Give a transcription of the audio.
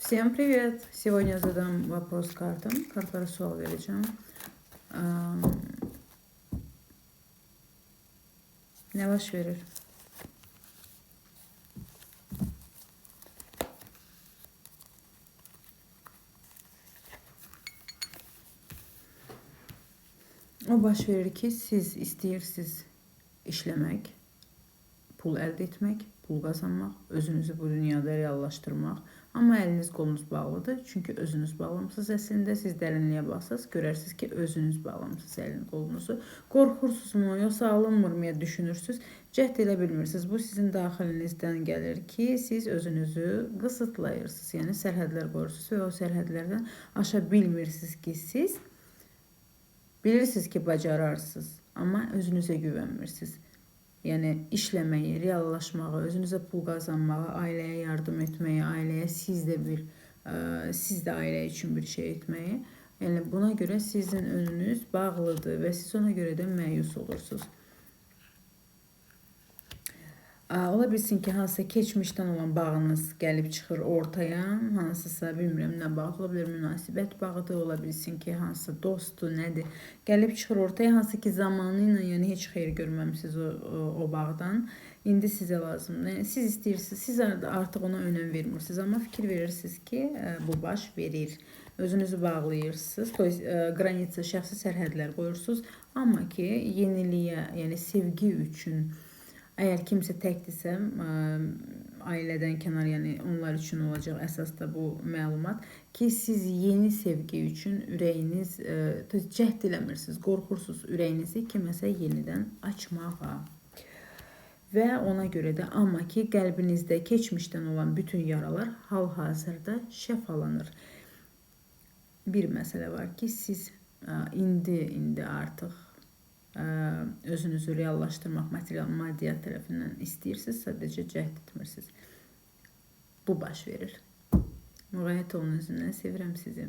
Всем привет! Сегодня задам вопрос картам. Картlara sual vereceğim. Ne baş verir? O baş verir ki siz istəyirsiniz işləmək, pul əldə etmək, pul qazanmaq, özünüzü bu dünyada reallaşdırmaq. Amma əliniz qolunuz bağlıdır. Çünki özünüz bağlamısınız əslində. Siz dərinliyə baxsınız, görərsiniz ki, özünüz bağlamısınız əlini qolunuzu. Qorxursunuzmu, yoxsa alınmırmı düşünürsünüz? Cəhd elə bilmirsiniz. Bu sizin daxilinizdən gəlir ki, siz özünüzü qısıtlayırsınız. Yəni sərhədlər qoyursunuz və o sərhədlərdən aşa bilmirsiniz ki, siz bilirsiniz ki, bacararsınız, amma özünüzə güvənmirsiniz. Yəni işləməyi, reallaşmağı, özünüzə pul qazanmağı, ailəyə yardım etməyi, ailəyə siz də ailə üçün bir şey etməyi. Yəni buna görə sizin önünüz bağlıdır və siz ona görə də məyus olursunuz. Ola bilsin ki, hansısa keçmişdən olan bağınız gəlib çıxır ortaya, hansısa bilmirəm nə bağ, ola bilər münasibət bağıdır, ola bilsin ki, hansısa dostdur, nədir, gəlib çıxır ortaya, hansı ki zamanı ilə yəni heç xeyir görməmisiniz o bağdan. İndi sizə lazımdır. Yəni, siz istəyirsiniz, siz artıq ona önəm vermirsiniz, amma fikir verirsiniz ki, bu baş verir. Özünüzü bağlayırsınız, qranitsa, şəxsi sərhədlər qoyursunuz, amma ki yeniliyə, yəni sevgi üçün. Əgər kimsə təkdirsə, ailədən kənar, yəni onlar üçün olacaq əsas da bu məlumat ki, siz yeni sevgi üçün ürəyiniz cəhd eləmirsiniz, qorxursunuz ürəyinizi kiməsə yenidən açmağa. Və ona görə də amma ki, qəlbinizdə keçmişdən olan bütün yaralar hal-hazırda şəfalanır. Bir məsələ var ki, siz indi artıq özünüzü reallaşdırmaq, material, maddiyyat tərəfindən istəyirsiniz, sadəcə cəhd etmirsiniz. Bu baş verir. Müğayət olun özündən, sevirəm sizi.